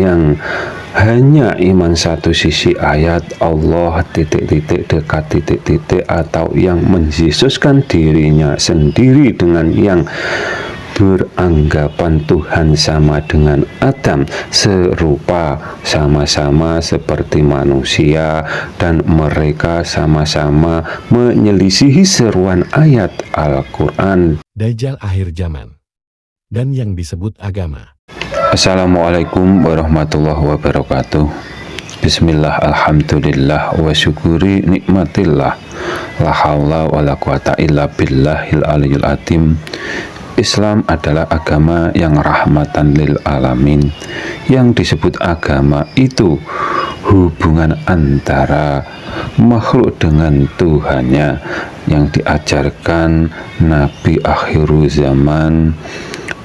yang hanya iman satu sisi ayat Allah titik-titik dekat titik-titik, atau yang menyesuskan dirinya sendiri dengan yang beranggapan Tuhan sama dengan Adam, serupa, sama-sama seperti manusia, dan mereka sama-sama menyelisihi seruan ayat Al-Quran. Dajjal akhir zaman dan yang disebut agama. Assalamualaikum warahmatullahi wabarakatuh. Bismillah, alhamdulillah, wa syukuri nikmatillah, la hawla wa la quwata illa billahil aliyil azim. Islam adalah agama yang rahmatan lil alamin. Yang disebut agama itu hubungan antara makhluk dengan Tuhannya, yang diajarkan Nabi akhiru zaman.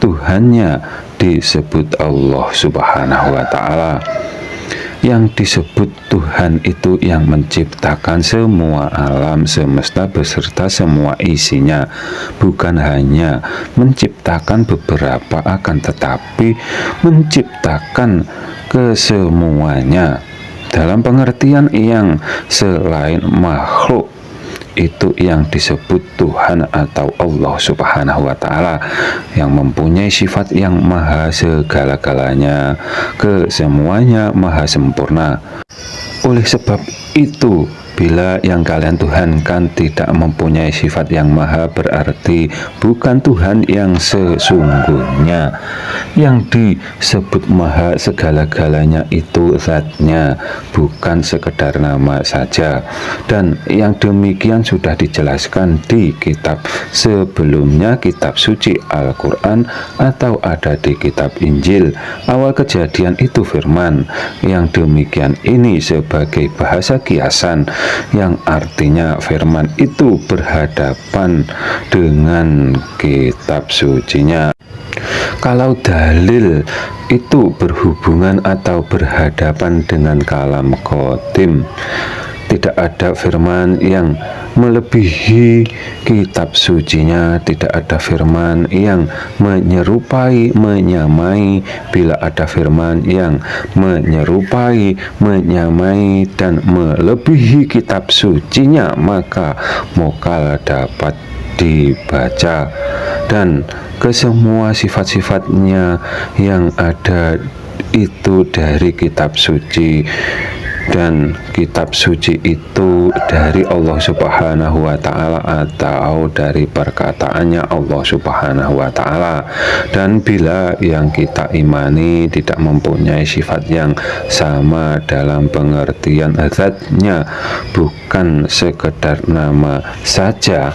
Tuhannya disebut Allah Subhanahu wa Ta'ala. Yang disebut Tuhan itu yang menciptakan semua alam semesta beserta semua isinya, bukan hanya menciptakan beberapa, akan tetapi menciptakan kesemuanya. Dalam pengertian yang selain makhluk itu yang disebut Tuhan atau Allah Subhanahu wa Ta'ala, yang mempunyai sifat yang maha segala-galanya, kesemuanya maha sempurna. Oleh sebab itu, bila yang kalian tuhankan tidak mempunyai sifat yang maha, berarti bukan Tuhan yang sesungguhnya. Yang disebut maha segala-galanya itu zatnya, bukan sekedar nama saja. Dan yang demikian sudah dijelaskan di kitab sebelumnya, kitab suci Al-Quran, atau ada di kitab Injil. Awal kejadian itu firman. Yang demikian ini sebagai bahasa kiasan, yang artinya firman itu berhadapan dengan kitab sucinya. Kalau dalil itu berhubungan atau berhadapan dengan kalam qadim, tidak ada firman yang melebihi kitab sucinya, tidak ada firman yang menyerupai, menyamai. Bila ada firman yang menyerupai, menyamai, dan melebihi kitab sucinya, maka mokal dapat dibaca. Dan kesemua sifat-sifatnya yang ada itu dari kitab suci, dan kitab suci itu dari Allah Subhanahu wa Ta'ala atau dari perkataannya Allah Subhanahu wa Ta'ala. Dan bila yang kita imani tidak mempunyai sifat yang sama dalam pengertian zatnya, bukan sekedar nama saja.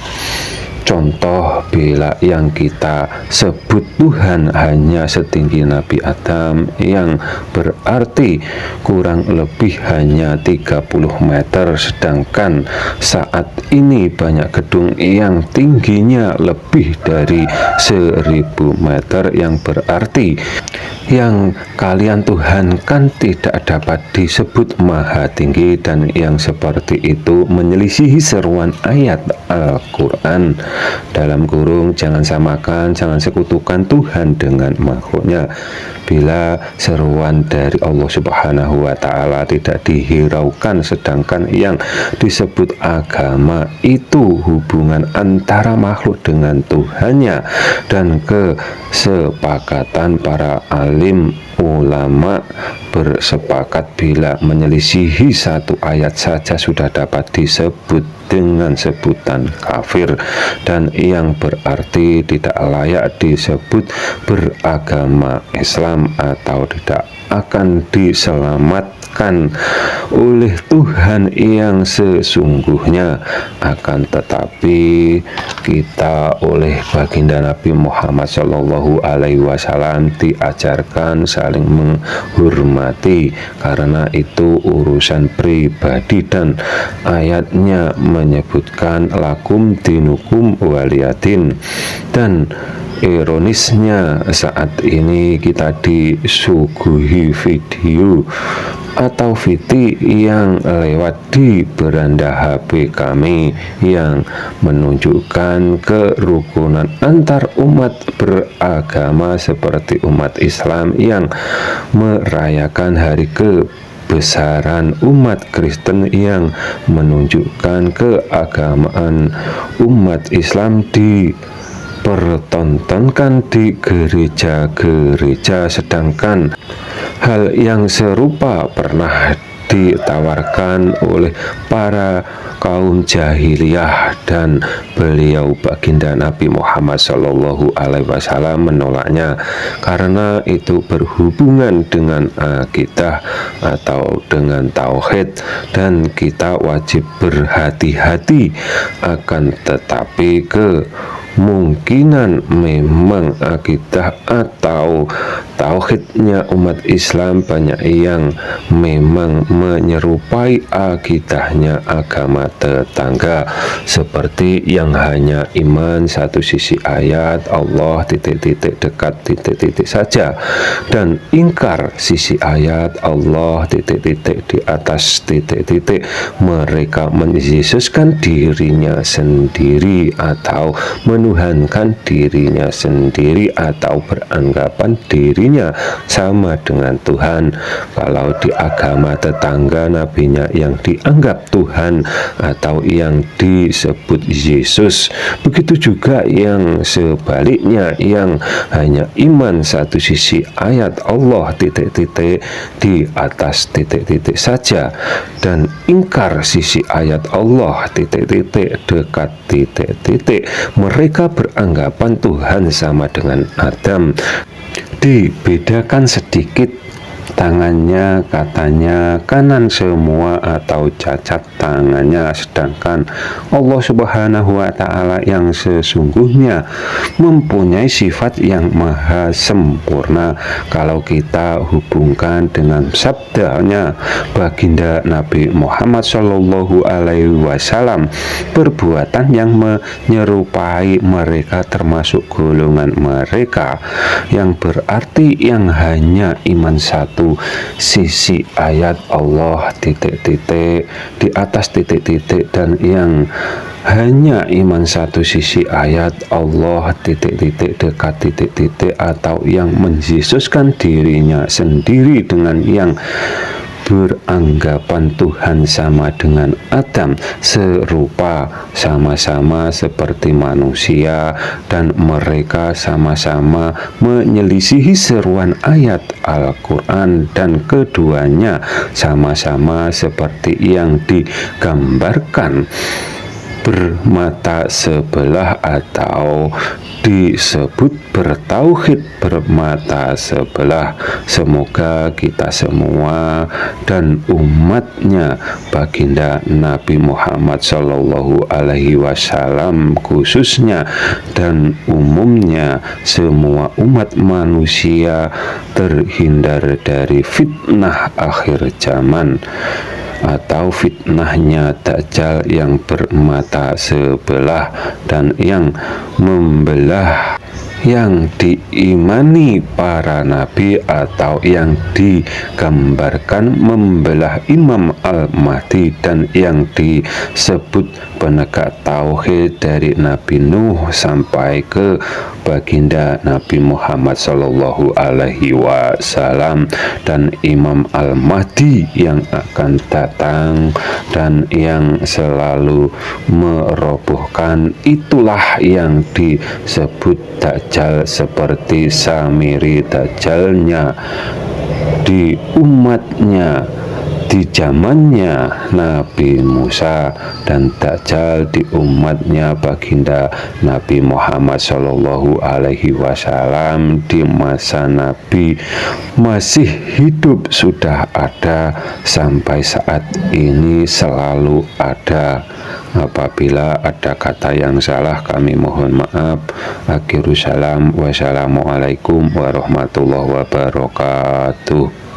Contoh, bila yang kita sebut Tuhan hanya setinggi Nabi Adam, yang berarti kurang lebih hanya 30 meter, sedangkan saat ini banyak gedung yang tingginya lebih dari 1000 meter, yang berarti yang kalian tuhankan tidak dapat disebut maha tinggi, dan yang seperti itu menyelisihi seruan ayat Al-Quran. Dalam kurung, jangan samakan, jangan sekutukan Tuhan dengan makhluknya. Bila seruan dari Allah Subhanahu wa Ta'ala tidak dihiraukan, sedangkan yang disebut agama itu hubungan antara makhluk dengan Tuhannya, dan kesepakatan para alim ulama bersepakat bila menyelisihi satu ayat saja sudah dapat disebut dengan sebutan kafir, dan yang berarti tidak layak disebut beragama Islam atau tidak akan diselamatkan oleh Tuhan yang sesungguhnya. Akan tetapi kita oleh baginda Nabi Muhammad Shallallahu Alaihi Wasallam diajarkan saling menghormati, karena itu urusan pribadi, dan ayatnya menyebutkan lakum dinukum waliyadin. Dan Ironisnya saat ini kita disuguhi video atau VT yang lewat di beranda HP kami yang menunjukkan kerukunan antar umat beragama seperti umat Islam yang merayakan hari kebesaran umat Kristen yang menunjukkan keagamaan umat Islam dipertontonkan di gereja-gereja, sedangkan hal yang serupa pernah ditawarkan oleh para kaum jahiliyah dan beliau baginda Nabi Muhammad Shallallahu Alaihi Wasallam menolaknya karena itu berhubungan dengan akidah atau dengan tauhid dan kita wajib berhati-hati. Akan tetapi kemungkinan memang akidah atau tauhidnya umat Islam banyak yang memang menyerupai akidahnya agama tetangga, seperti yang hanya iman satu sisi ayat Allah titik-titik dekat titik-titik saja dan ingkar sisi ayat Allah titik-titik di atas titik-titik. Mereka menyesuskan dirinya sendiri atau menuhankan dirinya sendiri atau beranggapan dirinya sama dengan Tuhan. Kalau di agama tetangga nabinya yang dianggap Tuhan atau yang disebut Yesus, begitu juga yang sebaliknya yang hanya iman satu sisi ayat Allah titik-titik di atas titik-titik saja dan ingkar sisi ayat Allah titik-titik dekat titik-titik. Mereka beranggapan Tuhan sama dengan Adam. Dibedakan sedikit, tangannya katanya kanan semua atau cacat tangannya, sedangkan Allah Subhanahu wa Ta'ala yang sesungguhnya mempunyai sifat yang maha sempurna. Kalau kita hubungkan dengan sabdanya baginda Nabi Muhammad Shallallahu Alaihi Wasallam, perbuatan yang menyerupai mereka termasuk golongan mereka, yang berarti yang hanya iman satu sisi ayat Allah titik-titik di atas titik-titik dan yang hanya iman satu sisi ayat Allah titik-titik dekat titik-titik atau yang menyesuskan dirinya sendiri dengan yang beranggapan Tuhan sama dengan Adam, serupa sama-sama seperti manusia dan mereka sama-sama menyelisihi seruan ayat Al-Quran dan keduanya sama-sama seperti yang digambarkan bermata sebelah atau disebut bertauhid bermata sebelah. Semoga kita semua dan umatnya baginda Nabi Muhammad Shallallahu Alaihi Wasallam khususnya dan umumnya semua umat manusia terhindar dari fitnah akhir zaman atau fitnahnya Dajjal yang bermata sebelah dan yang membelah yang diimani para nabi atau yang digambarkan membelah Imam Al-Mahdi dan yang disebut penegak tauhid dari Nabi Nuh sampai ke baginda Nabi Muhammad Shallallahu Alaihi Wasallam dan Imam Al-Mahdi yang akan datang dan yang selalu merobohkan. Itulah yang disebut Dajjal, seperti Samiri Dajjalnya di umatnya di zamannya Nabi Musa dan Dajjal di umatnya baginda Nabi Muhammad Shallallahu Alaihi Wasallam di masa Nabi masih hidup, sudah ada sampai saat ini, selalu ada. Apabila ada kata yang salah kami mohon maaf. Akhirus salam, wassalamualaikum warahmatullahi wabarakatuh.